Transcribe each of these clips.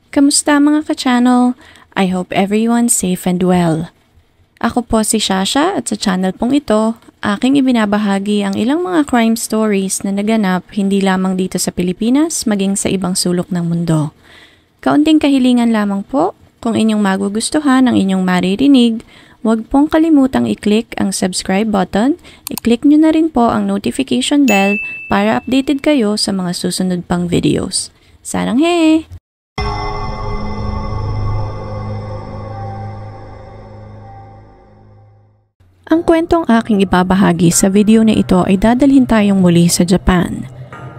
Kamusta mga ka-channel? I hope everyone's safe and well. Ako po si Shasha at sa channel pong ito, aking ibinabahagi ang ilang mga crime stories na naganap hindi lamang dito sa Pilipinas, maging sa ibang sulok ng mundo. Kaunting kahilingan lamang po, kung inyong magugustuhan ang inyong maririnig, huwag pong kalimutang i-click ang subscribe button, i-click nyo na rin po ang notification bell para updated kayo sa mga susunod pang videos. Sarang he! Ang kwentong aking ibabahagi sa video na ito ay dadalhin tayong muli sa Japan.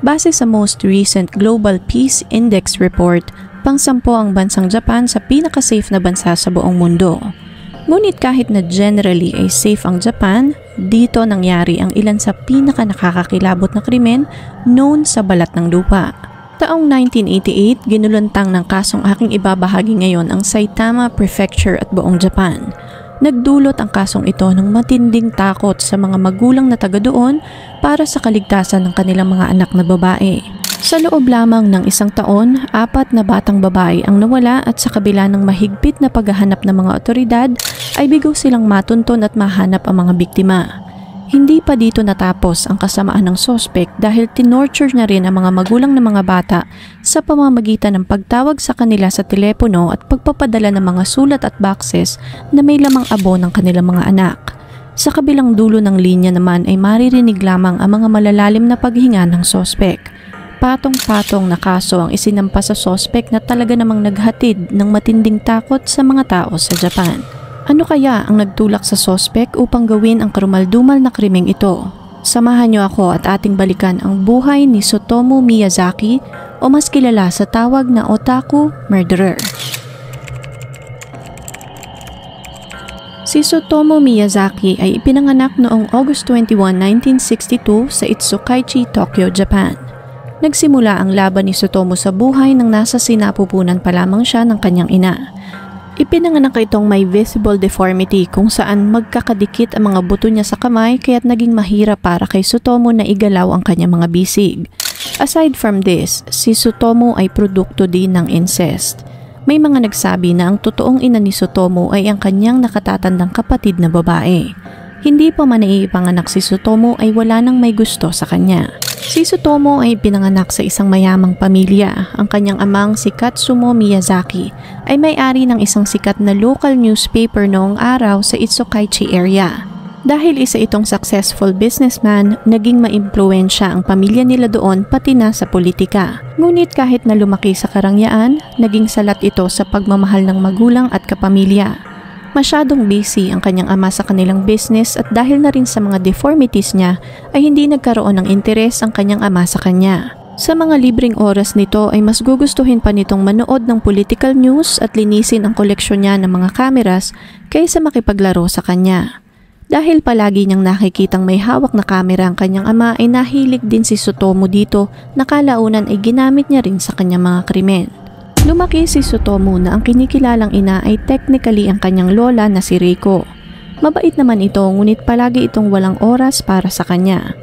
Base sa most recent Global Peace Index report, pang-10 ang bansang Japan sa pinaka-safe na bansa sa buong mundo. Ngunit kahit na generally ay safe ang Japan, dito nangyari ang ilan sa pinaka-nakakakilabot na krimen known sa balat ng lupa. Taong 1988, ginuluntang ng kasong aking ibabahagi ngayon ang Saitama Prefecture at buong Japan. Nagdulot ang kasong ito ng matinding takot sa mga magulang na taga doon para sa kaligtasan ng kanilang mga anak na babae. Sa loob lamang ng 1 taon, 4 na batang babae ang nawala at sa kabila ng mahigpit na paghahanap ng mga otoridad ay bigo silang matunton at mahanap ang mga biktima. Hindi pa dito natapos ang kasamaan ng sospek dahil tinorture na rin ang mga magulang ng mga bata sa pamamagitan ng pagtawag sa kanila sa telepono at pagpapadala ng mga sulat at boxes na may lamang abo ng kanilang mga anak. Sa kabilang dulo ng linya naman ay maririnig lamang ang mga malalalim na paghinga ng sospek. Patong-patong na kaso ang isinampa sa sospek na talaga namang naghatid ng matinding takot sa mga tao sa Japan. Ano kaya ang nagtulak sa sospek upang gawin ang karumaldumal na krimeng ito? Samahan niyo ako at ating balikan ang buhay ni Tsutomu Miyazaki o mas kilala sa tawag na Otaku Murderer. Si Tsutomu Miyazaki ay ipinanganak noong August 21, 1962 sa Itsukaichi, Tokyo, Japan. Nagsimula ang laban ni Tsutomu sa buhay nang nasa sinapupunan pa lamang siya ng kanyang ina. Ipinanganak itong may visible deformity kung saan magkakadikit ang mga buto niya sa kamay kaya't naging mahirap para kay Tsutomu na igalaw ang kanyang mga bisig. Aside from this, si Tsutomu ay produkto din ng incest. May mga nagsabi na ang totoong ina ni Tsutomu ay ang kanyang nakatatandang kapatid na babae. Hindi pa man naiipanganak si Tsutomu ay wala nang may gusto sa kanya. Si Tsutomu ay pinanganak sa isang mayamang pamilya. Ang kanyang amang si Katsumo Miyazaki ay may-ari ng isang sikat na local newspaper noong araw sa Itsukaichi area. Dahil isa itong successful businessman, naging maimpluwensya ang pamilya nila doon pati na sa politika. Ngunit kahit na lumaki sa karangyaan, naging salat ito sa pagmamahal ng magulang at kapamilya. Masyadong busy ang kanyang ama sa kanilang business at dahil na rin sa mga deformities niya ay hindi nagkaroon ng interes ang kanyang ama sa kanya. Sa mga libreng oras nito ay mas gugustuhin pa nitong manood ng political news at linisin ang koleksyon niya ng mga kameras kaysa makipaglaro sa kanya. Dahil palagi niyang nakikitang may hawak na kamera ang kanyang ama ay nahilig din si Tsutomu dito na kalaunan ay ginamit niya rin sa kanyang mga krimen. Lumaki si Tsutomu na ang kinikilalang ina ay technically ang kanyang lola na si Reiko. Mabait naman ito ngunit palagi itong walang oras para sa kanya.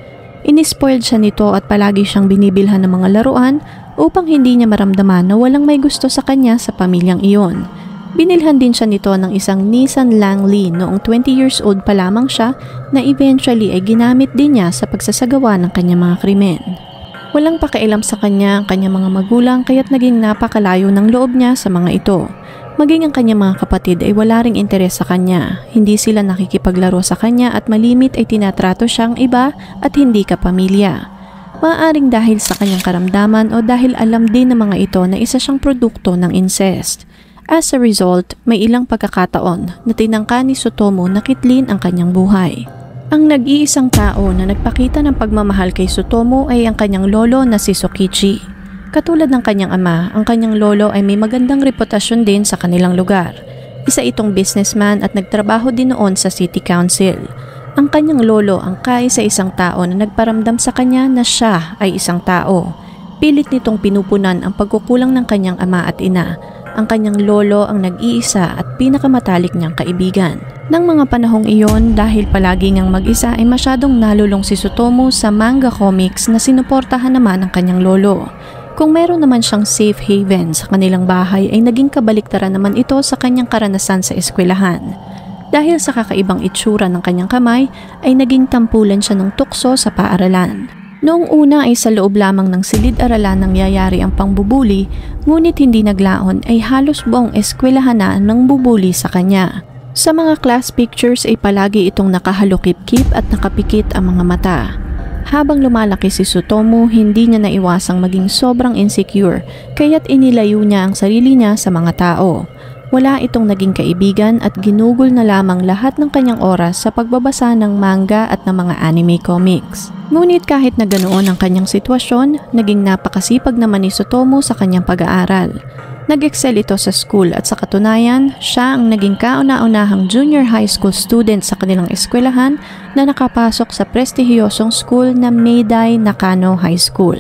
Inispoiled siya nito at palagi siyang binibilhan ng mga laruan upang hindi niya maramdaman na walang may gusto sa kanya sa pamilyang iyon. Binilhan din siya nito ng isang Nissan Langley noong 20 years old pa lamang siya na eventually ay ginamit din niya sa pagsasagawa ng kanyang mga krimen. Walang pakialam sa kanya ang kanyang mga magulang kaya't naging napakalayo ng loob niya sa mga ito. Maging ang kanyang mga kapatid ay wala ring interes sa kanya. Hindi sila nakikipaglaro sa kanya at malimit ay tinatrato siyang iba at hindi kapamilya. Maaaring dahil sa kanyang karamdaman o dahil alam din ng mga ito na isa siyang produkto ng incest. As a result, may ilang pagkakataon na tinangka ni Tsutomu na kitlin ang kanyang buhay. Ang nag-iisang tao na nagpakita ng pagmamahal kay Tsutomu ay ang kanyang lolo na si Sokichi. Katulad ng kanyang ama, ang kanyang lolo ay may magandang reputasyon din sa kanilang lugar. Isa itong businessman at nagtrabaho din noon sa city council. Ang kanyang lolo ang kaisa-isang tao na nagparamdam sa kanya na siya ay isang tao. Pilit nitong pinupunan ang pagkukulang ng kanyang ama at ina. Ang kanyang lolo ang nag-iisa at pinakamatalik niyang kaibigan. Nang mga panahong iyon, dahil palagi niyang mag-isa ay masyadong nalulong si Tsutomu sa manga comics na sinuportahan naman ng kanyang lolo. Kung meron naman siyang safe haven sa kanilang bahay ay naging kabaliktaran naman ito sa kanyang karanasan sa eskwelahan. Dahil sa kakaibang itsura ng kanyang kamay ay naging tampulan siya ng tukso sa paaralan. Noong una ay sa loob lamang ng silid-aralan nangyayari ang pangbubuli, ngunit hindi naglaon ay halos buong eskwelahan na nang bubuli sa kanya. Sa mga class pictures ay palagi itong nakahalukip-kip at nakapikit ang mga mata. Habang lumalaki si Tsutomu, hindi niya naiwasang maging sobrang insecure kaya't inilayo niya ang sarili niya sa mga tao. Wala itong naging kaibigan at ginugol na lamang lahat ng kanyang oras sa pagbabasa ng manga at ng mga anime comics. Ngunit kahit na ganoon ang kanyang sitwasyon, naging napakasipag naman ni Tsutomu sa kanyang pag-aaral. Nag-excel ito sa school at sa katunayan, siya ang naging kauna-unahang junior high school student sa kanilang eskwelahan na nakapasok sa prestihiyosong school na Meidai Nakano High School.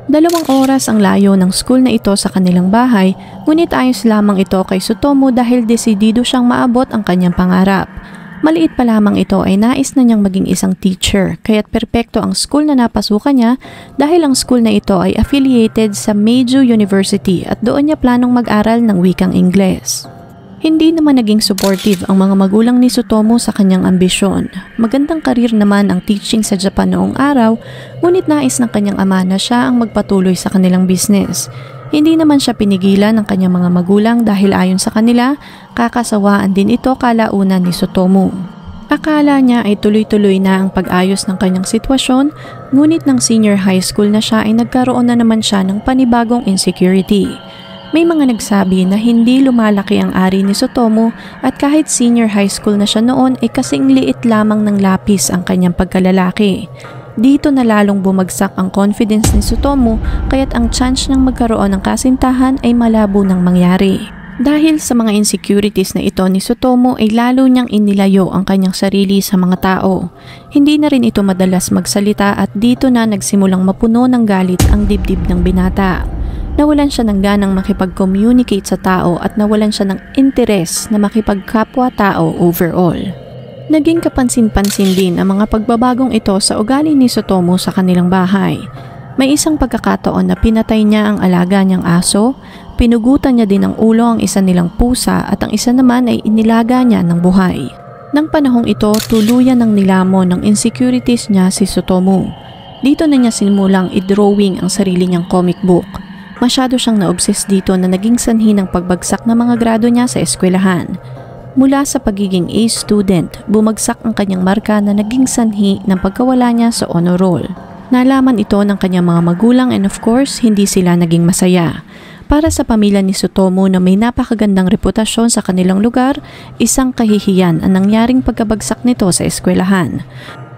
2 oras ang layo ng school na ito sa kanilang bahay, ngunit ayos lamang ito kay Tsutomu dahil desidido siyang maabot ang kanyang pangarap. Maliit pa lamang ito ay nais na niyang maging isang teacher, kaya't perpekto ang school na napasukan niya dahil ang school na ito ay affiliated sa Meiju University at doon niya planong mag-aral ng wikang Ingles. Hindi naman naging supportive ang mga magulang ni Tsutomu sa kanyang ambisyon. Magandang karir naman ang teaching sa Japan noong araw, ngunit nais ng kanyang ama na siya ang magpatuloy sa kanilang business. Hindi naman siya pinigilan ng kanyang mga magulang dahil ayon sa kanila, kakasawaan din ito kalaunan ni Tsutomu. Akala niya ay tuloy-tuloy na ang pag-ayos ng kanyang sitwasyon, ngunit ng senior high school na siya ay nagkaroon na naman siya ng panibagong insecurity. May mga nagsabi na hindi lumalaki ang ari ni Tsutomu at kahit senior high school na siya noon ay kasing liit lamang ng lapis ang kanyang pagkalalaki. Dito na lalong bumagsak ang confidence ni Tsutomu kaya't ang chance ng magkaroon ng kasintahan ay malabo nang mangyari. Dahil sa mga insecurities na ito ni Tsutomu ay lalo niyang inilayo ang kanyang sarili sa mga tao. Hindi na rin ito madalas magsalita at dito na nagsimulang mapuno ng galit ang dibdib ng binata. Nawalan siya ng ganang makipag-communicate sa tao at nawalan siya ng interes na makipagkapwa-tao overall. Naging kapansin-pansin din ang mga pagbabagong ito sa ugali ni Tsutomu sa kanilang bahay. May isang pagkakataon na pinatay niya ang alaga niyang aso, pinugutan niya din ang ulo ang isa nilang pusa at ang isa naman ay inilaga niya ng buhay. Nang panahong ito, tuluyan ng nilamon ng insecurities niya si Tsutomu. Dito na niya simulang i-drawing ang sarili niyang comic book. Masyado siyang na-obsess dito na naging sanhi ng pagbagsak ng mga grado niya sa eskwelahan. Mula sa pagiging A student, bumagsak ang kanyang marka na naging sanhi ng pagkawala niya sa honor roll. Nalaman ito ng kanyang mga magulang and of course, hindi sila naging masaya. Para sa pamilya ni Tsutomu na may napakagandang reputasyon sa kanilang lugar, isang kahihiyan ang nangyaring pagkabagsak nito sa eskwelahan.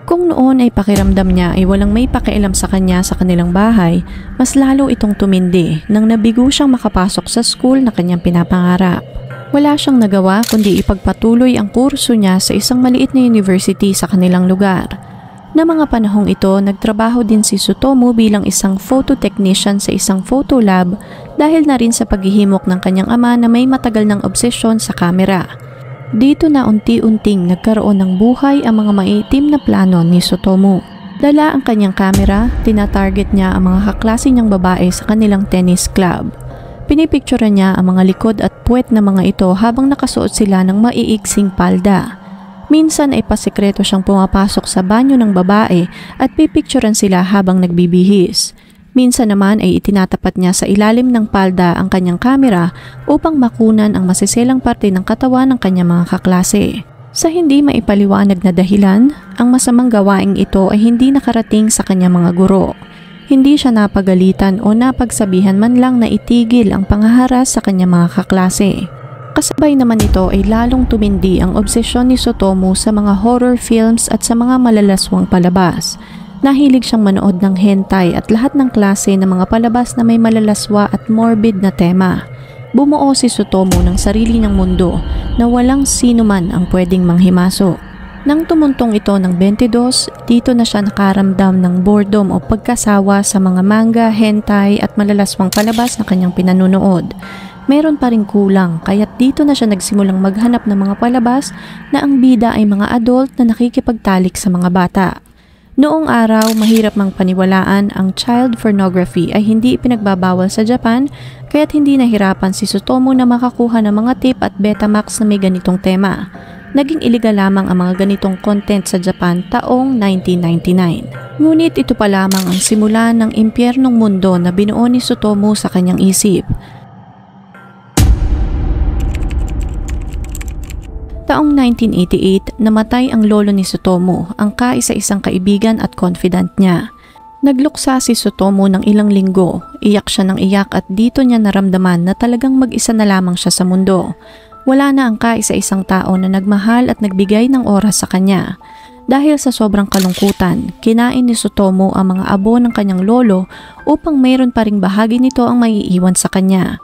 Kung noon ay pakiramdam niya ay walang may pakialam sa kanya sa kanilang bahay, mas lalo itong tumindi nang nabigo siyang makapasok sa school na kanyang pinapangarap. Wala siyang nagawa kundi ipagpatuloy ang kurso niya sa isang maliit na university sa kanilang lugar. Na mga panahong ito, nagtrabaho din si Tsutomu bilang isang photo technician sa isang photo lab dahil na rin sa paghihimok ng kanyang ama na may matagal ng obsesyon sa kamera. Dito na unti-unting nagkaroon ng buhay ang mga maitim na plano ni Tsutomu. Dala ang kanyang kamera, tinatarget niya ang mga kaklase niyang babae sa kanilang tennis club. Pinipicturean niya ang mga likod at puwet na mga ito habang nakasuot sila ng maiiksing palda. Minsan ay pasikreto siyang pumapasok sa banyo ng babae at pipicturean sila habang nagbibihis. Minsan naman ay itinatapat niya sa ilalim ng palda ang kanyang kamera upang makunan ang masiselang parte ng katawan ng kanyang mga kaklase. Sa hindi maipaliwanag na dahilan, ang masamang gawaing ito ay hindi nakarating sa kanyang mga guro. Hindi siya napagalitan o napagsabihan man lang na itigil ang pangaharas sa kanyang mga kaklase. Kasabay naman ito ay lalong tumindi ang obsesyon ni Tsutomu sa mga horror films at sa mga malalaswang palabas. Nahilig siyang manood ng hentai at lahat ng klase ng mga palabas na may malalaswa at morbid na tema. Bumuo si Tsutomu ng sarili niyang mundo na walang sino man ang pwedeng manghimasok. Nang tumuntong ito ng 22, dito na siya nakaramdam ng boredom o pagkasawa sa mga manga, hentai at malalaswang palabas na kanyang pinanunood. Meron pa ring kulang kaya't dito na siya nagsimulang maghanap ng mga palabas na ang bida ay mga adult na nakikipagtalik sa mga bata. Noong araw, mahirap mang paniwalaan ang child pornography ay hindi ipinagbabawal sa Japan kaya't hindi nahirapan si Tsutomu na makakuha ng mga tip at Betamax na may ganitong tema. Naging iligal lamang ang mga ganitong content sa Japan taong 1999. Ngunit ito pa lamang ang simula ng impyernong mundo na binuo ni Tsutomu sa kanyang isip. Taong 1988, namatay ang lolo ni Tsutomu, ang kaisa-isang kaibigan at confidant niya. Nagluksa si Tsutomu ng ilang linggo, iyak siya ng iyak at dito niya naramdaman na talagang mag-isa na lamang siya sa mundo. Wala na ang kaisa-isang tao na nagmahal at nagbigay ng oras sa kanya. Dahil sa sobrang kalungkutan, kinain ni Tsutomu ang mga abo ng kanyang lolo upang mayroon pa ring bahagi nito ang maiiwan sa kanya.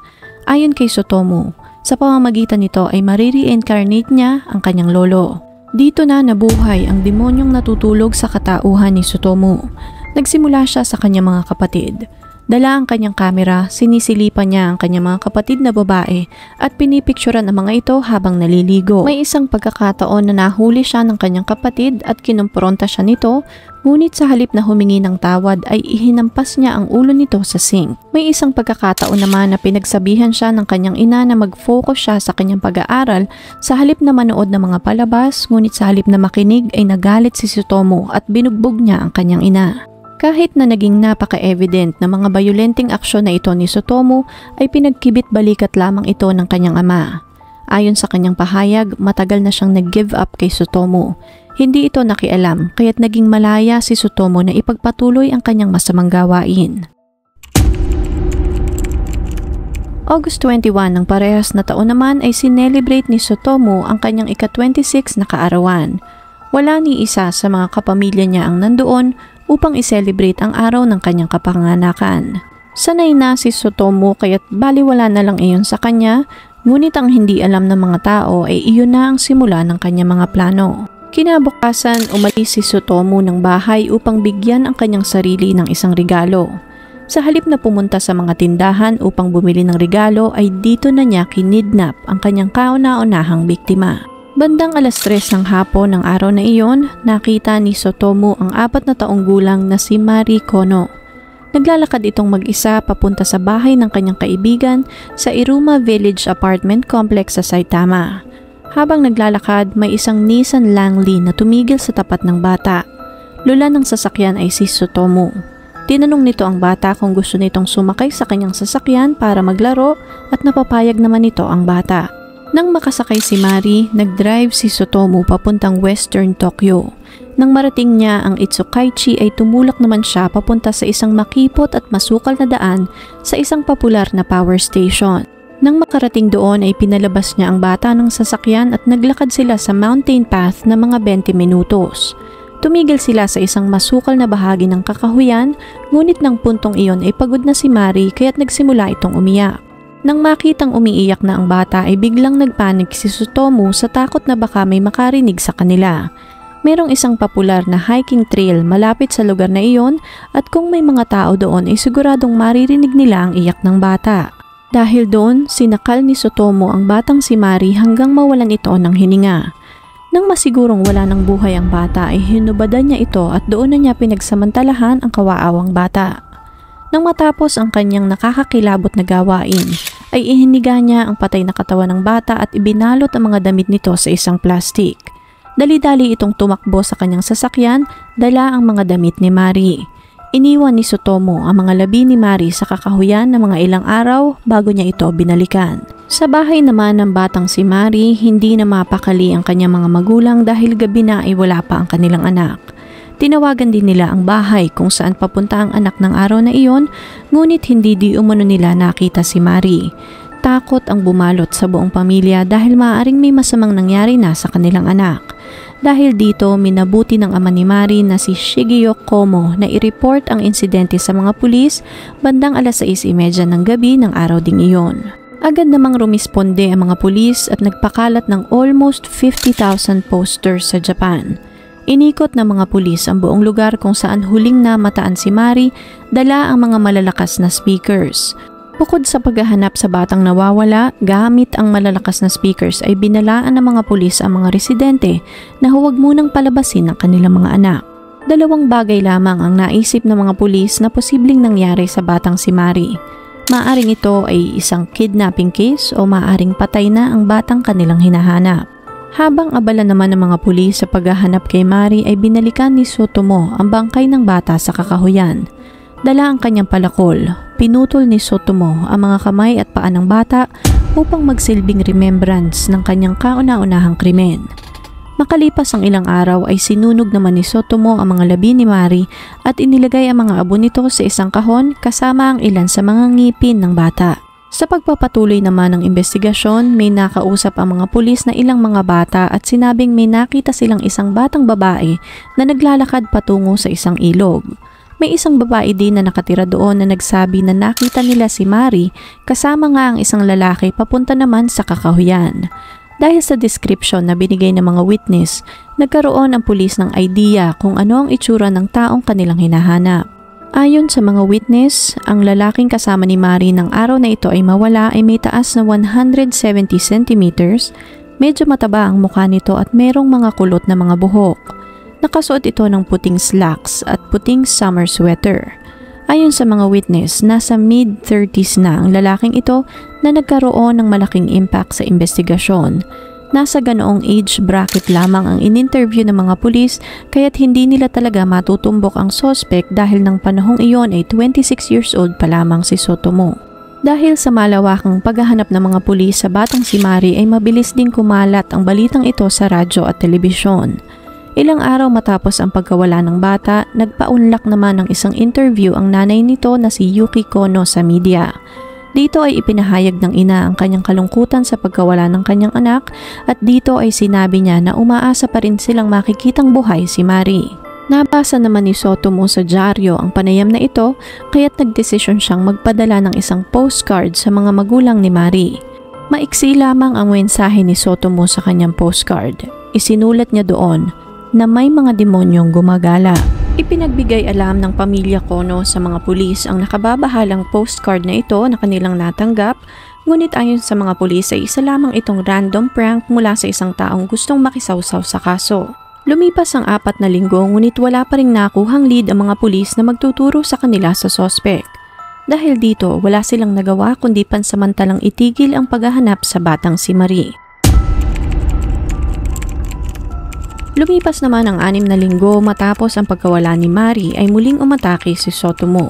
Ayon kay Tsutomu, sa pamamagitan nito ay mariri-incarnate niya ang kanyang lolo. Dito na nabuhay ang demonyong natutulog sa katauhan ni Tsutomu. Nagsimula siya sa kanyang mga kapatid. Dala ang kanyang kamera, sinisilipan niya ang kanyang mga kapatid na babae at pinipicturan ang mga ito habang naliligo. May isang pagkakataon na nahuli siya ng kanyang kapatid at kinumpronta siya nito, ngunit sa halip na humingi ng tawad ay ihinampas niya ang ulo nito sa sink. May isang pagkakataon naman na pinagsabihan siya ng kanyang ina na mag-focus siya sa kanyang pag-aaral sa halip na manood ng mga palabas, ngunit sa halip na makinig ay nagalit si Tsutomu at binugbog niya ang kanyang ina. Kahit na naging napaka-evident na mga bayolenteng aksyon na ito ni Tsutomu ay pinagkibit balikat lamang ito ng kanyang ama. Ayon sa kanyang pahayag, matagal na siyang nag-give up kay Tsutomu. Hindi ito nakialam kaya't naging malaya si Tsutomu na ipagpatuloy ang kanyang masamang gawain. August 21 ng parehas na taon naman ay sinelebrate ni Tsutomu ang kanyang ika-26 na kaarawan. Wala ni isa sa mga kapamilya niya ang nandoon upang i-celebrate ang araw ng kanyang kapanganakan. Sanay na si Tsutomu kaya't baliwala na lang iyon sa kanya, ngunit ang hindi alam ng mga tao ay iyon na ang simula ng kanyang mga plano. Kinabukasan, umalis si Tsutomu ng bahay upang bigyan ang kanyang sarili ng isang regalo. Sa halip na pumunta sa mga tindahan upang bumili ng regalo ay dito na niya kinidnap ang kanyang kauna-unahang biktima. Bandang 3:00 ng hapon ng araw na iyon, nakita ni Tsutomu ang 4 na taong gulang na si Mari Kono. Naglalakad itong mag-isa papunta sa bahay ng kanyang kaibigan sa Iruma Village Apartment Complex sa Saitama. Habang naglalakad, may isang Nissan Langley na tumigil sa tapat ng bata. Lula ng sasakyan ay si Tsutomu. Tinanong nito ang bata kung gusto nitong sumakay sa kanyang sasakyan para maglaro at napapayag naman nito ang bata. Nang makasakay si Mari, nag-drive si Tsutomu papuntang Western Tokyo. Nang marating niya ang Itsukaichi ay tumulak naman siya papunta sa isang makipot at masukal na daan sa isang popular na power station. Nang makarating doon ay pinalabas niya ang bata ng sasakyan at naglakad sila sa mountain path na mga 20 minutos. Tumigil sila sa isang masukal na bahagi ng kakahuyan, ngunit ng puntong iyon ay pagod na si Mari kaya't nagsimula itong umiyak. Nang makitang umiiyak na ang bata ay biglang nagpanik si Tsutomu sa takot na baka may makarinig sa kanila. Merong isang popular na hiking trail malapit sa lugar na iyon at kung may mga tao doon ay siguradong maririnig nila ang iyak ng bata. Dahil doon, sinakal ni Tsutomu ang batang si Mari hanggang mawalan ito ng hininga. Nang masigurong wala ng buhay ang bata ay hinubadan niya ito at doon na niya pinagsamantalahan ang kawaawang bata. Nang matapos ang kanyang nakakakilabot na gawain, ay ihiniga niya ang patay na katawan ng bata at ibinalot ang mga damit nito sa isang plastik. Dali-dali itong tumakbo sa kanyang sasakyan, dala ang mga damit ni Mari. Iniwan ni Tsutomu ang mga labi ni Mari sa kakahuyan ng mga ilang araw bago niya ito binalikan. Sa bahay naman ng batang si Mari, hindi na mapakali ang kanyang mga magulang dahil gabi na ay wala pa ang kanilang anak. Tinawagan din nila ang bahay kung saan papunta ang anak ng araw na iyon, ngunit hindi di umano nila nakita si Mari. Takot ang bumalot sa buong pamilya dahil maaaring may masamang nangyari na sa kanilang anak. Dahil dito, minabuti ng ama ni Mari na si Shigeo Komo na i-report ang insidente sa mga pulis bandang 6:30 ng gabi ng araw ding iyon. Agad namang rumisponde ang mga pulis at nagpakalat ng almost 50,000 posters sa Japan. Inikot ng mga pulis ang buong lugar kung saan huling namataan si Mari, dala ang mga malalakas na speakers. Bukod sa paghahanap sa batang nawawala, gamit ang malalakas na speakers ay binalaan ng mga pulis ang mga residente na huwag munang palabasin ang kanilang mga anak. Dalawang bagay lamang ang naisip ng mga pulis na posibleng nangyari sa batang si Mari. Maaring ito ay isang kidnapping case o maaring patay na ang batang kanilang hinahanap. Habang abala naman ng mga pulis sa paghahanap kay Mari ay binalikan ni Sotomo ang bangkay ng bata sa kakahuyan. Dala ang kanyang palakol, pinutol ni Sotomo ang mga kamay at paa ng bata upang magsilbing remembrance ng kanyang kauna-unahang krimen. Makalipas ang ilang araw ay sinunog naman ni Sotomo ang mga labi ni Mari at inilagay ang mga abo nito sa isang kahon kasama ang ilan sa mga ngipin ng bata. Sa pagpapatuloy naman ng investigasyon, may nakausap ang mga pulis na ilang mga bata at sinabing may nakita silang isang batang babae na naglalakad patungo sa isang ilog. May isang babae din na nakatira doon na nagsabi na nakita nila si Mari kasama nga ang isang lalaki papunta naman sa kakahuyan. Dahil sa description na binigay ng mga witness, nagkaroon ang pulis ng idea kung ano ang itsura ng taong kanilang hinahanap. Ayon sa mga witness, ang lalaking kasama ni Mari ng araw na ito ay mawala ay may taas na 170 centimeters, medyo mataba ang mukha nito at merong mga kulot na mga buhok. Nakasuot ito ng puting slacks at puting summer sweater. Ayon sa mga witness, nasa mid-30s na ang lalaking ito na nagkaroon ng malaking impact sa investigasyon. Nasa ganoong age bracket lamang ang in-interview ng mga pulis kaya't hindi nila talaga matutumbok ang suspect dahil ng panahong iyon ay 26 years old pa lamang si Sotomo. Dahil sa malawakang paghahanap ng mga pulis sa batang si Mari ay mabilis ding kumalat ang balitang ito sa radyo at telebisyon. Ilang araw matapos ang pagkawala ng bata, nagpaunlak naman ng isang interview ang nanay nito na si Yuki Kono sa media. Dito ay ipinahayag ng ina ang kanyang kalungkutan sa pagkawala ng kanyang anak at dito ay sinabi niya na umaasa pa rin silang makikitang buhay si Mari. Nabasa naman ni Sotomo sa dyaryo ang panayam na ito kaya't nagdesisyon siyang magpadala ng isang postcard sa mga magulang ni Mari. Maiksi lamang ang mensahe ni Sotomo sa kanyang postcard. Isinulat niya doon na may mga demonyong gumagala. Ipinagbigay alam ng pamilya Kono sa mga pulis ang nakababahalang postcard na ito na kanilang natanggap, ngunit ayon sa mga pulis ay isa lamang itong random prank mula sa isang taong gustong makisawsaw sa kaso. Lumipas ang 4 na linggo ngunit wala pa ring nakuhang lead ang mga pulis na magtuturo sa kanila sa suspect. Dahil dito wala silang nagawa kundi pansamantalang itigil ang paghahanap sa batang si Mari. Lumipas naman ang 6 na linggo matapos ang pagkawala ni Mari ay muling umatake si Sotomo.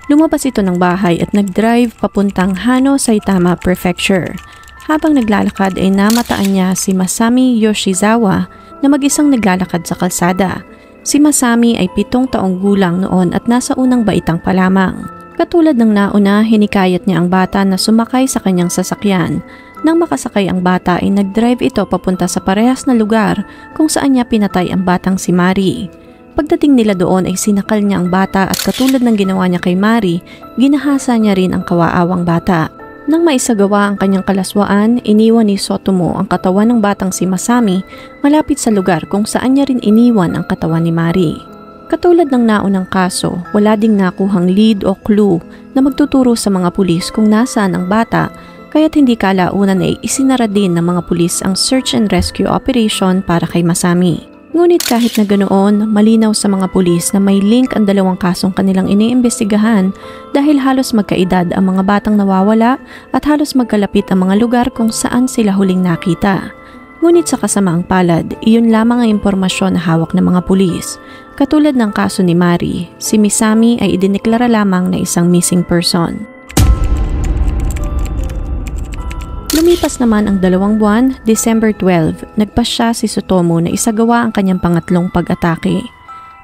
Lumabas ito ng bahay at nag-drive papuntang Hano, Saitama Prefecture. Habang naglalakad ay namataan niya si Masami Yoshizawa na mag-isang naglalakad sa kalsada. Si Masami ay 7 taong gulang noon at nasa unang baitang pa lamang. Katulad ng nauna, hinikayat niya ang bata na sumakay sa kanyang sasakyan. Nang makasakay ang bata ay nag-drive ito papunta sa parehas na lugar kung saan niya pinatay ang batang si Mari. Pagdating nila doon ay sinakal niya ang bata at katulad ng ginawa niya kay Mari, ginahasa niya rin ang kawaawang bata. Nang maisagawa ang kanyang kalaswaan, iniwan ni Sotomo ang katawan ng batang si Masami malapit sa lugar kung saan niya rin iniwan ang katawan ni Mari. Katulad ng naunang kaso, wala ding nakuhang lead o clue na magtuturo sa mga pulis kung nasaan ang bata, kaya't hindi kalaunan ay isinara din ng mga pulis ang search and rescue operation para kay Masami. Ngunit kahit na ganoon, malinaw sa mga pulis na may link ang dalawang kasong kanilang iniimbestigahan dahil halos magkaedad ang mga batang nawawala at halos magkalapit ang mga lugar kung saan sila huling nakita. Ngunit sa kasamaang palad, iyon lamang ang impormasyon na hawak ng mga pulis. Katulad ng kaso ni Mari, si Masami ay idineklara lamang na isang missing person. Lumipas naman ang 2 buwan, December 12, nagpasya si Sotomo na isagawa ang kanyang pangatlong pag-atake.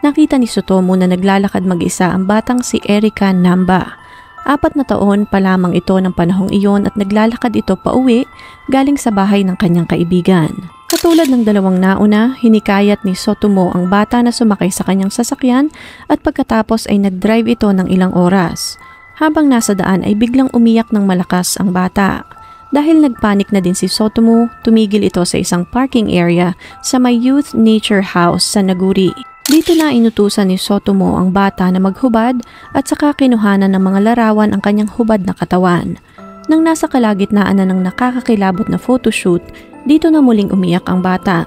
Nakita ni Sotomo na naglalakad mag-isa ang batang si Erika Namba. 4 na taon pa lamang ito ng panahong iyon at naglalakad ito pauwi galing sa bahay ng kanyang kaibigan. Katulad ng 2 nauna, hinikayat ni Sotomo ang bata na sumakay sa kanyang sasakyan at pagkatapos ay nag-drive ito ng ilang oras. Habang nasa daan ay biglang umiyak ng malakas ang bata. Dahil nagpanik na din si Sotomo, tumigil ito sa isang parking area sa may Youth Nature House sa Naguri. Dito na inutusan ni Sotomo ang bata na maghubad at saka kinuhanan ng mga larawan ang kanyang hubad na katawan. Nang nasa kalagitnaan na ng nakakakilabot na photoshoot, dito na muling umiyak ang bata.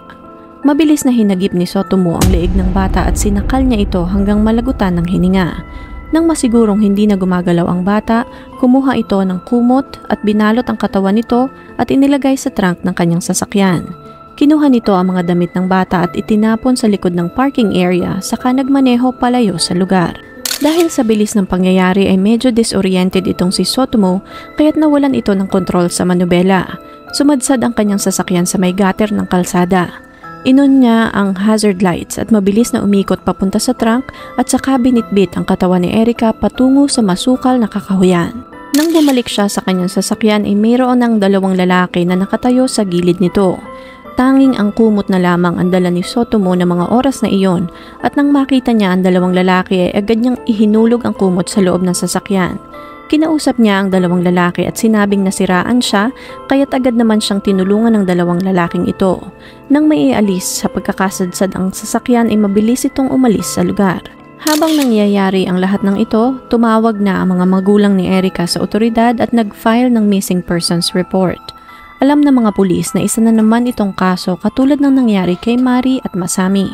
Mabilis na hinagip ni Sotomo ang leeg ng bata at sinakal niya ito hanggang malagutan ng hininga. Nang masigurong hindi na gumagalaw ang bata, kumuha ito ng kumot at binalot ang katawan nito at inilagay sa trunk ng kanyang sasakyan. Kinuha nito ang mga damit ng bata at itinapon sa likod ng parking area saka nagmaneho palayo sa lugar. Dahil sa bilis ng pangyayari ay medyo disoriented itong si Sotomo kaya't nawalan ito ng kontrol sa manubela. Sumadsad ang kanyang sasakyan sa may gutter ng kalsada. Inon niya ang hazard lights at mabilis na umikot papunta sa trunk at saka binitbit ang katawan ni Erica patungo sa masukal na kakahuyan. Nang bumalik siya sa kanyang sasakyan ay mayroon ng dalawang lalaki na nakatayo sa gilid nito. Tanging ang kumot na lamang ang dala ni Sotomo na mga oras na iyon at nang makita niya ang dalawang lalaki ay agad niyang ihinulog ang kumot sa loob ng sasakyan. Kinausap niya ang dalawang lalaki at sinabing nasiraan siya kaya't agad naman siyang tinulungan ng dalawang lalaking ito. Nang maialis sa pagkakasadsad ang sasakyan ay mabilis itong umalis sa lugar. Habang nangyayari ang lahat ng ito, tumawag na ang mga magulang ni Erica sa otoridad at nag-file ng missing persons report. Alam ng mga pulis na isa na naman itong kaso katulad ng nangyari kay Mari at Masami.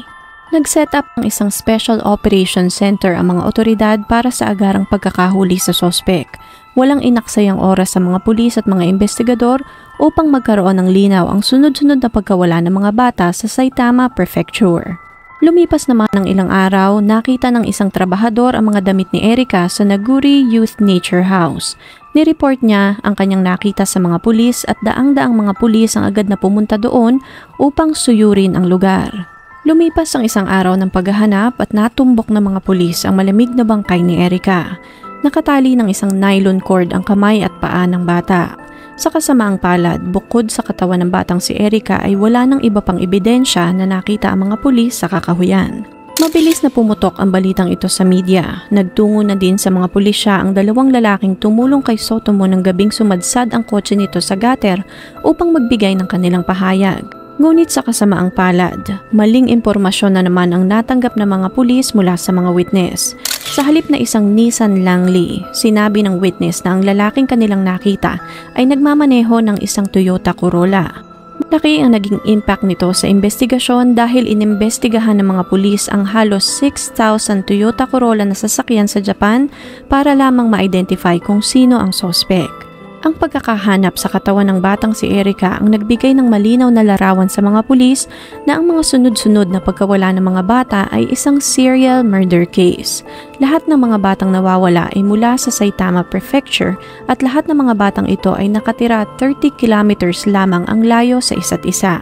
Nag-set up ng isang Special Operations Center ang mga otoridad para sa agarang pagkakahuli sa sospek. Walang inaksayang oras sa mga pulis at mga investigador upang magkaroon ng linaw ang sunod-sunod na pagkawala ng mga bata sa Saitama Prefecture. Lumipas naman ng ilang araw, nakita ng isang trabahador ang mga damit ni Erica sa Naguri Youth Nature House. Nireport niya ang kanyang nakita sa mga pulis at daang-daang mga pulis ang agad na pumunta doon upang suyurin ang lugar. Lumipas ang isang araw ng paghahanap at natumbok ng mga pulis ang malamig na bangkay ni Erica. Nakatali ng isang nylon cord ang kamay at paa ng bata. Sa kasamaang palad, bukod sa katawan ng batang si Erica ay wala ng iba pang ebidensya na nakita ang mga pulis sa kakahuyan. Mabilis na pumutok ang balitang ito sa media. Nagtungo na din sa mga pulisya ang dalawang lalaking tumulong kay Sotomo ng gabing sumadsad ang kotse nito sa gutter upang magbigay ng kanilang pahayag. Ngunit sa kasamaang palad, maling impormasyon na naman ang natanggap ng mga pulis mula sa mga witness. Sa halip na isang Nissan Langley, sinabi ng witness na ang lalaking kanilang nakita ay nagmamaneho ng isang Toyota Corolla. Malaki ang naging impact nito sa investigasyon dahil inimbestigahan ng mga pulis ang halos 6,000 Toyota Corolla na sasakyan sa Japan para lamang ma-identify kung sino ang sospek. Ang pagkakahanap sa katawan ng batang si Erica ang nagbigay ng malinaw na larawan sa mga pulis na ang mga sunod-sunod na pagkawala ng mga bata ay isang serial murder case. Lahat ng mga batang nawawala ay mula sa Saitama Prefecture at lahat ng mga batang ito ay nakatira 30 kilometers lamang ang layo sa isa't isa.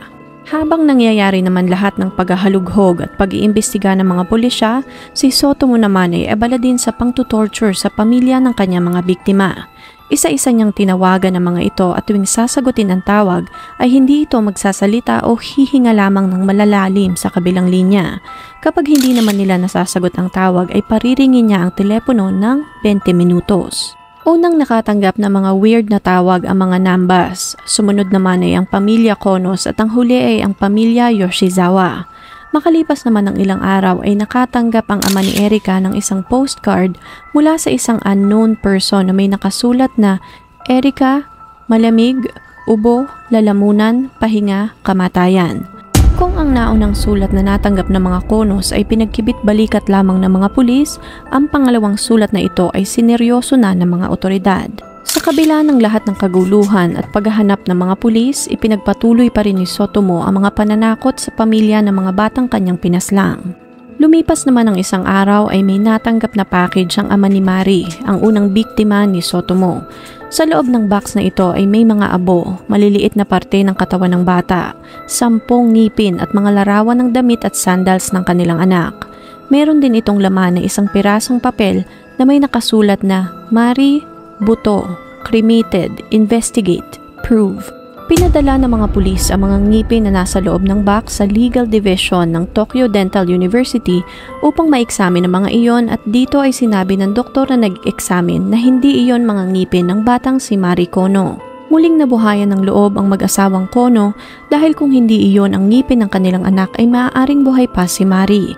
Habang nangyayari naman lahat ng paghahalughog at pag-iimbestiga ng mga pulisya, si Sotomo naman ay abala din sa pangtutorture sa pamilya ng kanyang mga biktima. Isa-isa niyang tinawagan ng mga ito at tuwing sasagutin ang tawag ay hindi ito magsasalita o hihinga lamang ng malalalim sa kabilang linya. Kapag hindi naman nila nasasagot ang tawag ay pariringin niya ang telepono ng 20 minutos. Unang nakatanggap ng mga weird na tawag ang mga Nambas. Sumunod naman ay ang pamilya Konos at ang huli ay ang pamilya Yoshizawa. Makalipas naman ng ilang araw ay nakatanggap ang ama ni Erica ng isang postcard mula sa isang unknown person na may nakasulat na Erica, malamig, ubo, lalamunan, pahinga, kamatayan. Kung ang naunang sulat na natanggap ng mga Konos ay pinagkibit-balikat lamang ng mga pulis, ang pangalawang sulat na ito ay sineryoso na ng mga otoridad. Sa kabila ng lahat ng kaguluhan at paghahanap ng mga pulis, ipinagpatuloy pa rin ni Sotomo ang mga pananakot sa pamilya ng mga batang kanyang pinaslang. Lumipas naman ng isang araw ay may natanggap na package ang ama ni Mari, ang unang biktima ni Sotomo. Sa loob ng box na ito ay may mga abo, maliliit na parte ng katawan ng bata, 10 ngipin at mga larawan ng damit at sandals ng kanilang anak. Meron din itong laman na isang pirasong papel na may nakasulat na Mari, buto, cremated, investigate, prove. Pinadala ng mga pulis ang mga ngipin na nasa loob ng box sa Legal Division ng Tokyo Dental University upang maeksamin ang mga iyon at dito ay sinabi ng doktor na nag-examine na hindi iyon mga ngipin ng batang si Mari Kono. Muling nabuhayan ng loob ang mag-asawang Kono dahil kung hindi iyon ang ngipin ng kanilang anak ay maaaring buhay pa si Mari.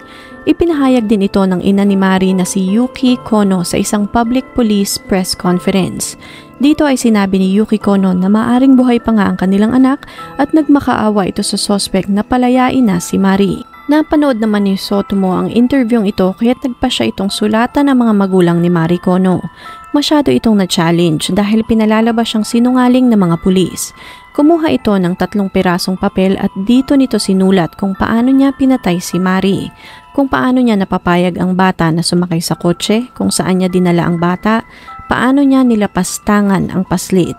Ipinahayag din ito ng ina ni Mari na si Yuki Kono sa isang public police press conference. Dito ay sinabi ni Yuki Kono na maaaring buhay pa nga ang kanilang anak at nagmakaawa ito sa suspect na palayain na si Mari. Napanood naman ni Sotomo ang interviewing ito kaya't nagpa siya itong sulatan ng mga magulang ni Mari Kono. Masyado itong na-challenge dahil pinalalabas siyang sinungaling ng mga pulis. Kumuha ito ng 3 pirasong papel at dito nito sinulat kung paano niya pinatay si Mari, kung paano niya napapayag ang bata na sumakay sa kotse, kung saan niya dinala ang bata, paano niya nilapastangan ang paslit.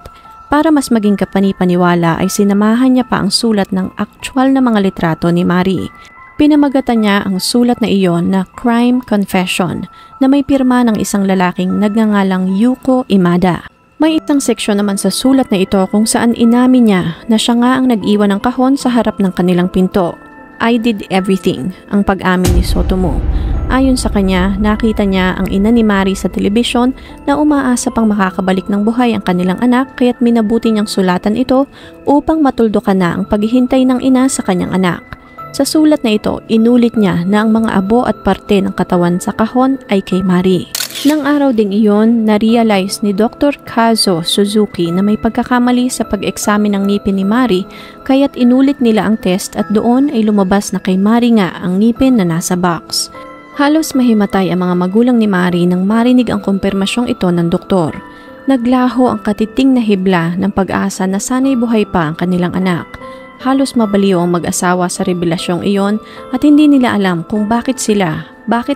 Para mas maging kapani-paniwala ay sinamahan niya pa ang sulat ng aktual na mga litrato ni Mari. Pinamagatan niya ang sulat na iyon na Crime Confession na may pirma ng isang lalaking nagngangalang Yuko Imada. May isang seksyon naman sa sulat na ito kung saan inamin niya na siya nga ang nag-iwan ng kahon sa harap ng kanilang pinto. I did everything, ang pag-amin ni Sotomo. Ayon sa kanya, nakita niya ang ina ni Mari sa telebisyon na umaasa pang makakabalik ng buhay ang kanilang anak kaya't minabuti niyang sulatan ito upang matuldukan na ang paghihintay ng ina sa kanyang anak. Sa sulat na ito, inulit niya na ang mga abo at parte ng katawan sa kahon ay kay Mari. Nang araw ding iyon, na-realize ni Dr. Kazo Suzuki na may pagkakamali sa pag-eksamin ng ngipin ni Mari kaya't inulit nila ang test at doon ay lumabas na kay Mari nga ang ngipin na nasa box. Halos mahimatay ang mga magulang ni Mari nang marinig ang kumpirmasyong ito ng doktor. Naglaho ang katiting na hibla ng pag-asa na sana'y buhay pa ang kanilang anak. Halos mabaliw ang mag-asawa sa revelasyong iyon at hindi nila alam kung bakit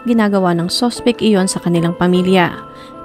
ginagawa ng suspect iyon sa kanilang pamilya.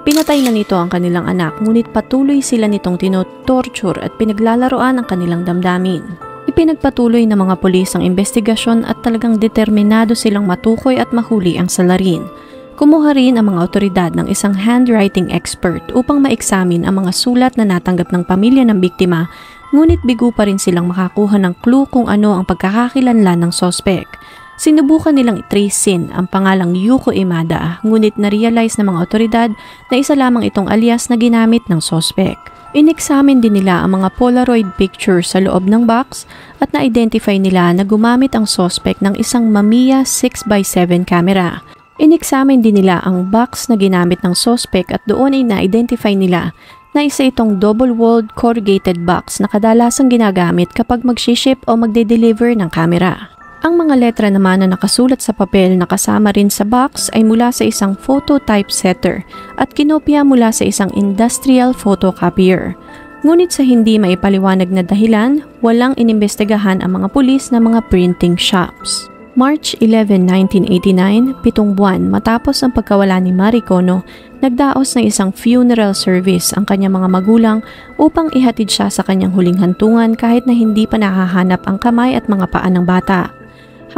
Pinatay na nito ang kanilang anak ngunit patuloy sila nitong tinotorture at pinaglalaroan ang kanilang damdamin. Ipinagpatuloy ng mga pulis ang investigasyon at talagang determinado silang matukoy at mahuli ang salarin. Kumuha rin ang mga otoridad ng isang handwriting expert upang maeksamin ang mga sulat na natanggap ng pamilya ng biktima. Ngunit bigo pa rin silang makakuha ng clue kung ano ang pagkakakilanlan ng sospek. Sinubukan nilang itracein ang pangalang Yuko Imada ngunit na-realize ng mga otoridad na isa lamang itong alias na ginamit ng sospek. Ineksamin din nila ang mga Polaroid pictures sa loob ng box at na-identify nila na gumamit ang sospek ng isang Mamiya 6x7 camera. Ineksamin din nila ang box na ginamit ng sospek at doon ay na-identify nila na isa itong double-walled corrugated box na kadalasang ginagamit kapag mag-ship o magde-deliver ng camera. Ang mga letra naman na nakasulat sa papel na kasama rin sa box ay mula sa isang photo typesetter at kinopya mula sa isang industrial photocopier. Ngunit sa hindi maipaliwanag na dahilan, walang inimbestigahan ang mga pulis na mga printing shops. March 11, 1989, 7 buwan matapos ang pagkawala ni Mari Kono, nagdaos ng isang funeral service ang kanyang mga magulang upang ihatid siya sa kanyang huling hantungan kahit na hindi pa nakahanap ang kamay at mga paa ng bata.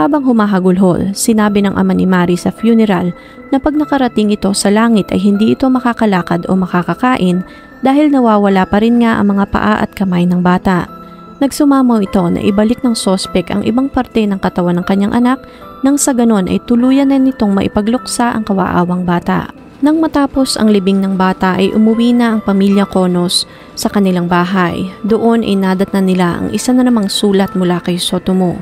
Habang humahagulhol, sinabi ng ama ni Mari sa funeral na pag nakarating ito sa langit ay hindi ito makakalakad o makakakain dahil nawawala pa rin nga ang mga paa at kamay ng bata. Nagsumamaw ito na ibalik ng sospek ang ibang parte ng katawan ng kanyang anak nang sa ganon ay tuluyan na nitong maipagluksa ang kawaawang bata. Nang matapos ang libing ng bata ay umuwi na ang pamilya Konos sa kanilang bahay. Doon ay nadatnan nila ang isa na namang sulat mula kay Sotomo.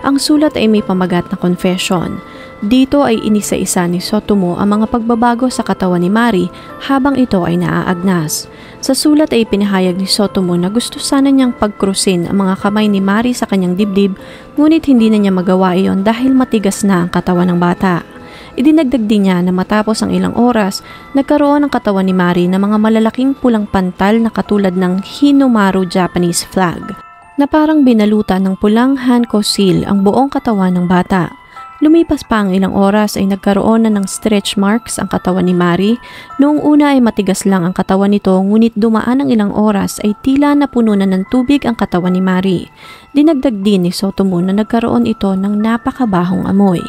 Ang sulat ay may pamagat na confession. Dito ay inisa-isa ni Sotomo ang mga pagbabago sa katawan ni Mari habang ito ay naaagnas. Sa sulat ay pinahayag ni Sotomo na gusto sana niyang pagkrusin ang mga kamay ni Mari sa kanyang dibdib ngunit hindi na niya magawa iyon dahil matigas na ang katawan ng bata. Idinagdag din niya na matapos ang ilang oras, nagkaroon ng katawan ni Mari ng mga malalaking pulang pantal na katulad ng Hinomaru Japanese flag na parang binalutan ng pulang hanko seal ang buong katawan ng bata. Lumipas pa ang ilang oras ay nagkaroon na ng stretch marks ang katawan ni Mari. Noong una ay matigas lang ang katawan nito ngunit dumaan ang ilang oras ay tila napuno na ng tubig ang katawan ni Mari. Dinagdag din ni Sotomo na nagkaroon ito ng napakabahong amoy.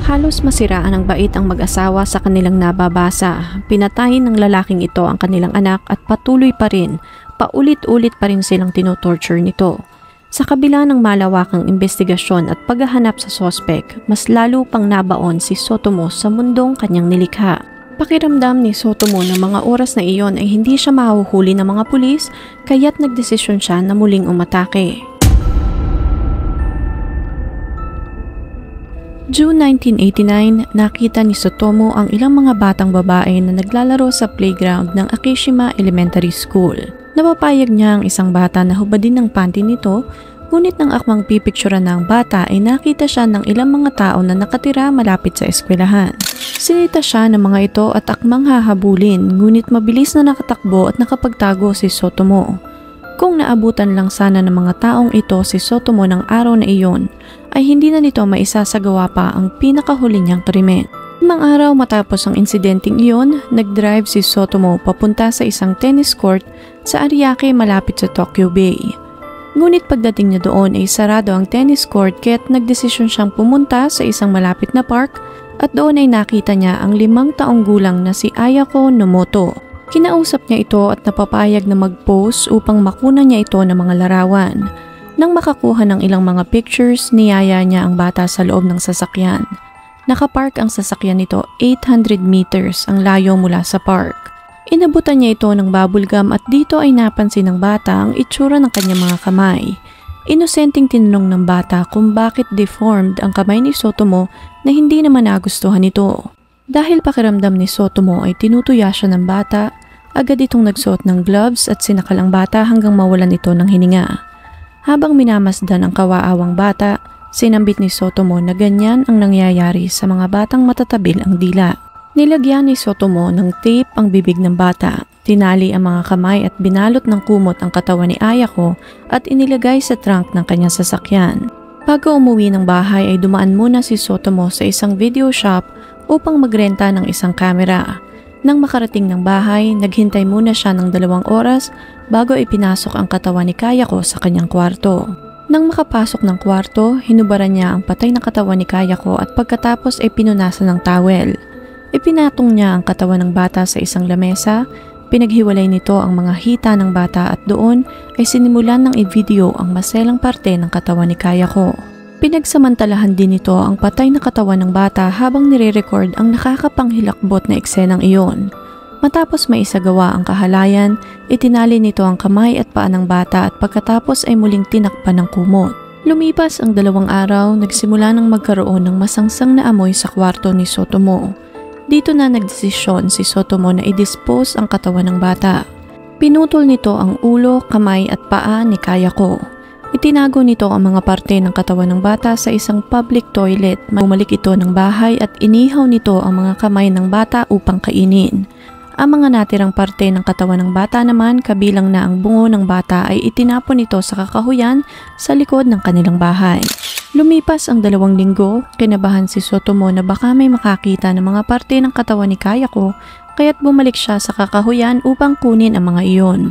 Halos masiraan ng bait ang mag-asawa sa kanilang nababasa. Pinatay ng lalaking ito ang kanilang anak at patuloy pa rin, paulit-ulit pa rin silang tinotorture nito. Sa kabila ng malawakang investigasyon at paghahanap sa sospek, mas lalo pang nabaon si Sotomo sa mundong kanyang nilikha. Pakiramdam ni Sotomo na mga oras na iyon ay hindi siya mahuhuli ng mga pulis kaya't nagdesisyon siya na muling umatake. June 1989, nakita ni Sotomo ang ilang mga batang babae na naglalaro sa playground ng Akishima Elementary School. Napapayag niya ang isang bata na hubadin ng panty nito, ngunit nang akmang pipicturean ng bata ay nakita siya ng ilang mga tao na nakatira malapit sa eskwelahan. Sinita siya ng mga ito at akmang hahabulin, ngunit mabilis na nakatakbo at nakapagtago si Sotomo. Kung naabutan lang sana ng mga taong ito si Sotomo ng araw na iyon, ay hindi na nito maisasagawa pa ang pinakahuli niyang krimen. Limang araw matapos ang insidenteng iyon, nag-drive si Sotomo papunta sa isang tennis court sa Ariake malapit sa Tokyo Bay. Ngunit pagdating niya doon ay sarado ang tennis court kaya't nagdesisyon siyang pumunta sa isang malapit na park at doon ay nakita niya ang 5 taong gulang na si Ayako Nomoto. Kinausap niya ito at napapayag na mag-pose upang makuna niya ito ng mga larawan. Nang makakuha ng ilang mga pictures, niyaya niya ang bata sa loob ng sasakyan. Nakapark ang sasakyan nito 800 meters ang layo mula sa park. Inabutan niya ito ng bubblegum at dito ay napansin ng bata ang itsura ng kanyang mga kamay. Inosenteng tinanong ng bata kung bakit deformed ang kamay ni Sotomo na hindi naman nagustuhan nito. Dahil pakiramdam ni Sotomo ay tinutuya siya ng bata, agad itong nagsuot ng gloves at sinakal ang bata hanggang mawalan ito ng hininga. Habang minamasdan ang kawaawang bata, sinambit ni Sotomo na ganyan ang nangyayari sa mga batang matatabil ang dila. Nilagyan ni Sotomo ng tape ang bibig ng bata, tinali ang mga kamay at binalot ng kumot ang katawan ni Ayako at inilagay sa trunk ng kanyang sasakyan. Bago umuwi ng bahay ay dumaan muna si Sotomo sa isang video shop upang magrenta ng isang kamera. Nang makarating ng bahay, naghintay muna siya ng 2 oras bago ipinasok ang katawan ni Kayako sa kanyang kwarto. Nang makapasok ng kwarto, hinubaran niya ang patay na katawan ni Kayako at pagkatapos ay pinunasan ng towel. Ipinatong niya ang katawan ng bata sa isang lamesa, pinaghiwalay nito ang mga hita ng bata at doon ay sinimulan ng i-video ang maselang parte ng katawan ni Kayako. Pinagsamantalahan din nito ang patay na katawan ng bata habang nire-record ang nakakapanghilakbot na eksenang iyon. Matapos maisagawa ang kahalayan, itinali nito ang kamay at paa ng bata at pagkatapos ay muling tinakpan ng kumot. Lumipas ang 2 araw, nagsimula ng magkaroon ng masangsang na amoy sa kwarto ni Sotomo. Dito na nagdesisyon si Sotomo na i-dispose ang katawan ng bata. Pinutol nito ang ulo, kamay at paa ni Kayako. Itinago nito ang mga parte ng katawan ng bata sa isang public toilet. Bumalik ito ng bahay at inihaw nito ang mga kamay ng bata upang kainin. Ang mga natirang parte ng katawan ng bata naman, kabilang na ang bungo ng bata, ay itinapon nito sa kakahuyan sa likod ng kanilang bahay. Lumipas ang 2 linggo, kinabahan si Sotomo na baka may makakita ng mga parte ng katawan ni Kayako, kaya't bumalik siya sa kakahuyan upang kunin ang mga iyon.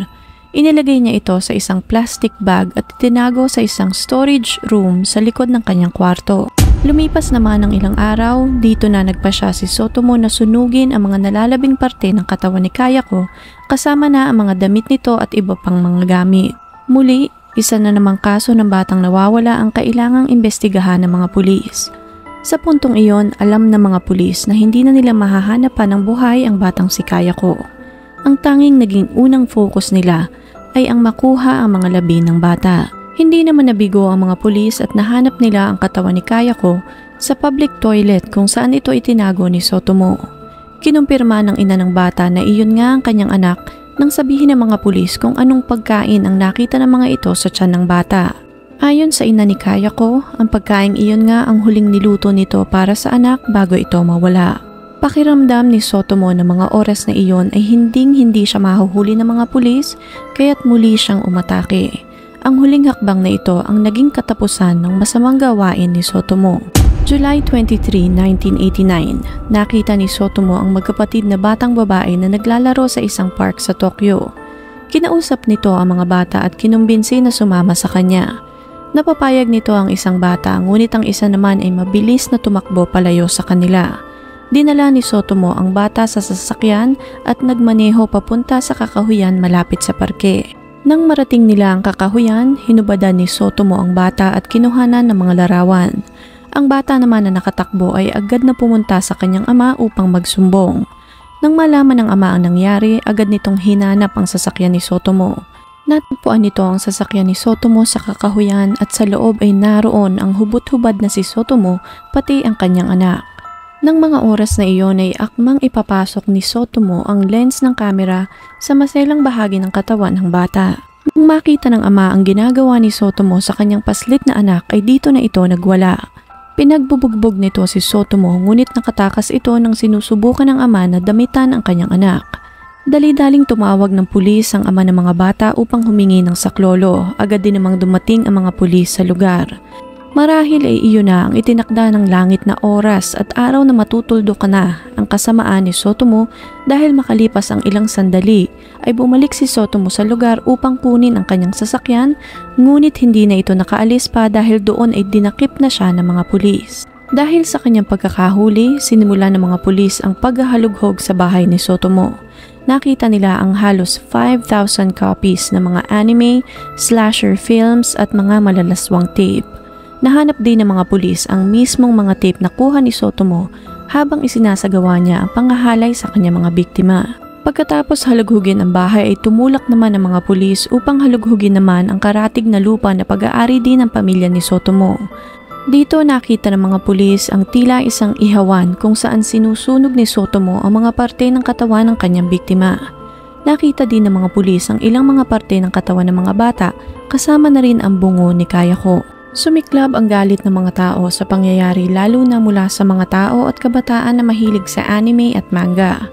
Inilagay niya ito sa isang plastic bag at itinago sa isang storage room sa likod ng kanyang kwarto. Lumipas naman ang ilang araw, dito na nagpasya si Sotomo na sunugin ang mga nalalabing parte ng katawan ni Kayako, kasama na ang mga damit nito at iba pang mga gamit. Muli, isa na namang kaso ng batang nawawala ang kailangang imbestigahan ng mga pulis. Sa puntong iyon, alam ng mga pulis na hindi na nila mahahanap pa ng buhay ang batang si Kayako. Ang tanging naging unang focus nila ay ang makuha ang mga labi ng bata. Hindi naman nabigo ang mga pulis at nahanap nila ang katawan ni Kayako sa public toilet kung saan ito itinago ni Sotomo. Kinumpirma ng ina ng bata na iyon nga ang kanyang anak nang sabihin ng mga pulis kung anong pagkain ang nakita ng mga ito sa tiyan ng bata. Ayon sa ina ni Kayako, ang pagkain iyon nga ang huling niluto nito para sa anak bago ito mawala. Pakiramdam ni Sotomo na mga oras na iyon ay hindi siya mahuhuli ng mga pulis kaya't muli siyang umatake. Ang huling hakbang na ito ang naging katapusan ng masamang gawain ni Sotomo. July 23, 1989, nakita ni Sotomo ang magkapatid na batang babae na naglalaro sa isang park sa Tokyo. Kinausap nito ang mga bata at kinumbinsi na sumama sa kanya. Napapayag nito ang isang bata, ngunit ang isa naman ay mabilis na tumakbo palayo sa kanila. Dinala ni Sotomo ang bata sa sasakyan at nagmaneho papunta sa kakahuyan malapit sa parke. Nang marating nila ang kakahuyan, hinubadan ni Sotomo ang bata at kinuhanan ng mga larawan. Ang bata naman na nakatakbo ay agad na pumunta sa kanyang ama upang magsumbong. Nang malaman ng ama ang nangyari, agad nitong hinanap ang sasakyan ni Sotomo. Natagpuan nito ang sasakyan ni Sotomo sa kakahuyan at sa loob ay naroon ang hubot-hubad na si Sotomo pati ang kanyang anak. Nang mga oras na iyon ay akmang ipapasok ni Sotomo ang lens ng kamera sa maselang bahagi ng katawan ng bata. Nang makita ng ama ang ginagawa ni Sotomo sa kanyang paslit na anak ay dito na ito nagwala. Pinagbubugbog nito si Sotomo ngunit nakatakas ito nang sinusubukan ng ama na damitan ang kanyang anak. Dali-daling tumawag ng pulis ang ama ng mga bata upang humingi ng saklolo. Agad din namang dumating ang mga pulis sa lugar. Marahil ay iyon na ang itinakda ng langit na oras at araw na matutuldo na ang kasamaan ni Sotomo dahil makalipas ang ilang sandali ay bumalik si Sotomo sa lugar upang kunin ang kanyang sasakyan ngunit hindi na ito nakaalis pa dahil doon ay dinakip na siya ng mga pulis. Dahil sa kanyang pagkakahuli, sinimula ng mga pulis ang paghahalughog sa bahay ni Sotomo. Nakita nila ang halos 5,000 copies ng mga anime, slasher films at mga malalaswang tape. Nahanap din ng mga pulis ang mismong mga tape na kuha ni Sotomo habang isinasagawa niya ang pangahalay sa kanyang mga biktima. Pagkatapos halughugin ang bahay ay tumulak naman ang mga pulis upang halughugin naman ang karatig na lupa na pag-aari din ng pamilya ni Sotomo. Dito nakita ng mga pulis ang tila isang ihawan kung saan sinusunog ni Sotomo ang mga parte ng katawan ng kanyang biktima. Nakita din ng mga pulis ang ilang mga parte ng katawan ng mga bata kasama na rin ang bungo ni Kayako. Sumiklab ang galit ng mga tao sa pangyayari lalo na mula sa mga tao at kabataan na mahilig sa anime at manga.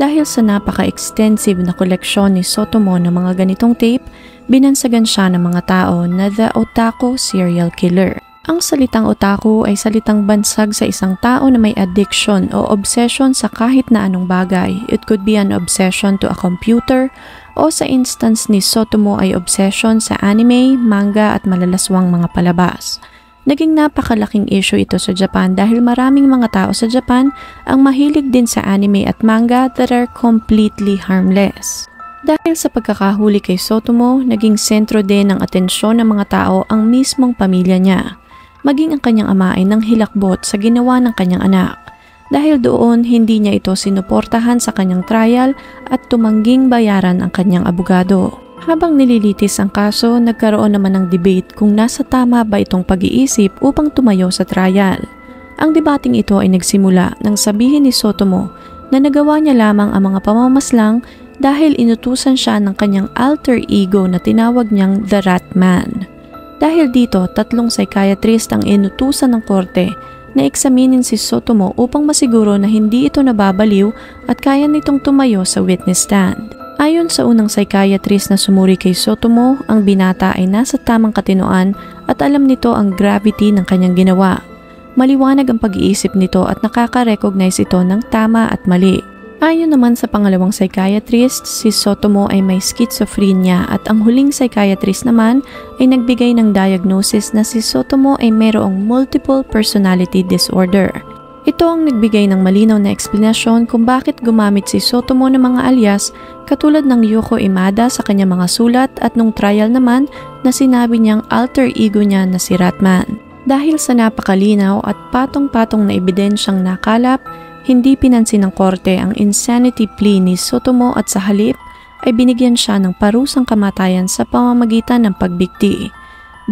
Dahil sa napaka-extensive na koleksyon ni Sotomo ng mga ganitong tape, binansagan siya ng mga tao na the Otaku Serial Killer. Ang salitang otaku ay salitang bansag sa isang tao na may addiction o obsession sa kahit na anong bagay. It could be an obsession to a computer o sa instance ni Sotomo ay obsession sa anime, manga at malalaswang mga palabas. Naging napakalaking issue ito sa Japan dahil maraming mga tao sa Japan ang mahilig din sa anime at manga that are completely harmless. Dahil sa pagkakahuli kay Sotomo, naging sentro din ng atensyon ng mga tao ang mismong pamilya niya. Maging ang kanyang ama ay nanghilakbot sa ginawa ng kanyang anak. Dahil doon, hindi niya ito sinuportahan sa kanyang trial at tumangging bayaran ang kanyang abogado. Habang nililitis ang kaso, nagkaroon naman ng debate kung nasa tama ba itong pag-iisip upang tumayo sa trial. Ang debating ito ay nagsimula nang sabihin ni Sotomo na nagawa niya lamang ang mga pamamaslang dahil inutusan siya ng kanyang alter ego na tinawag niyang The Rat Man. Dahil dito, 3 psychiatrist ang inutusan ng korte na eksaminin si Sotomo upang masiguro na hindi ito nababaliw at kaya nitong tumayo sa witness stand. Ayon sa unang psychiatrist na sumuri kay Sotomo, ang binata ay nasa tamang katinoan at alam nito ang gravity ng kanyang ginawa. Maliwanag ang pag-iisip nito at nakaka-recognize ito ng tama at mali. Ayon naman sa pangalawang psychiatrist, si Sotomo ay may schizophrenia at ang huling psychiatrist naman ay nagbigay ng diagnosis na si Sotomo ay mayroong multiple personality disorder. Ito ang nagbigay ng malinaw na eksplanasyon kung bakit gumamit si Sotomo ng mga alias katulad ng Yoko Imada sa kanyang mga sulat at nung trial naman na sinabi niyang alter ego niya na si Ratman. Dahil sa napakalinaw at patong-patong na ebidensyang nakalap, hindi pinansin ng korte ang insanity plea ni Sotomo at sa halip ay binigyan siya ng parusang kamatayan sa pamamagitan ng pagbigti.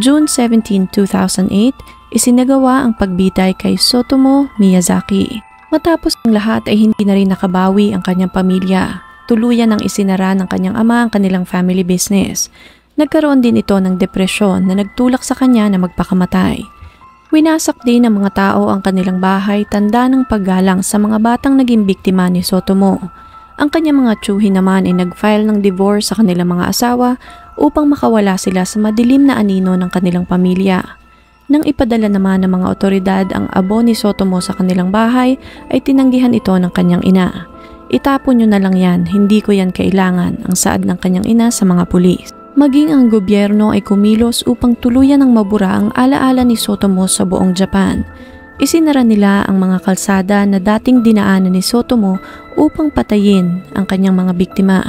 June 17, 2008, isinagawa ang pagbitay kay Sotomo Miyazaki. Matapos ang lahat ay hindi na rin nakabawi ang kanyang pamilya. Tuluyan ang isinara ng kanyang ama ang kanilang family business. Nagkaroon din ito ng depresyon na nagtulak sa kanya na magpakamatay. Winasak din ng mga tao ang kanilang bahay, tanda ng paggalang sa mga batang naging biktima ni Sotomo. Ang kanyang mga tiyuhin naman ay nag-file ng divorce sa kanilang mga asawa upang makawala sila sa madilim na anino ng kanilang pamilya. Nang ipadala naman ng mga otoridad ang abo ni Sotomo sa kanilang bahay, ay tinanggihan ito ng kanyang ina. Itapon nyo na lang yan, hindi ko yan kailangan, ang saad ng kanyang ina sa mga pulis. Maging ang gobyerno ay kumilos upang tuluyan ng mabura ang alaala ni Sotomo sa buong Japan. Isinara nila ang mga kalsada na dating dinaanan ni Sotomo upang patayin ang kanyang mga biktima.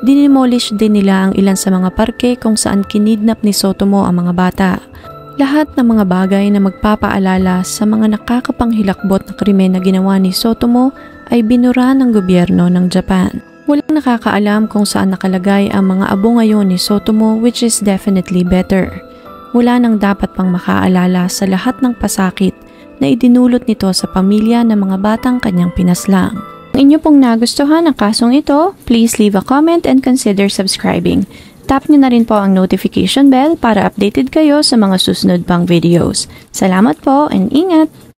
Dinimolish din nila ang ilan sa mga parke kung saan kinidnap ni Sotomo ang mga bata. Lahat ng mga bagay na magpapaalala sa mga nakakapanghilakbot na krimen na ginawa ni Sotomo ay binura ng gobyerno ng Japan. Walang nakakaalam kung saan nakalagay ang mga abo ngayon ni Tsutomu, which is definitely better. Wala nang dapat pang makaalala sa lahat ng pasakit na idinulot nito sa pamilya ng mga batang kanyang pinaslang. Kung inyo pong nagustuhan ang kasong ito, please leave a comment and consider subscribing. Tap nyo na rin po ang notification bell para updated kayo sa mga susunod pang videos. Salamat po and ingat!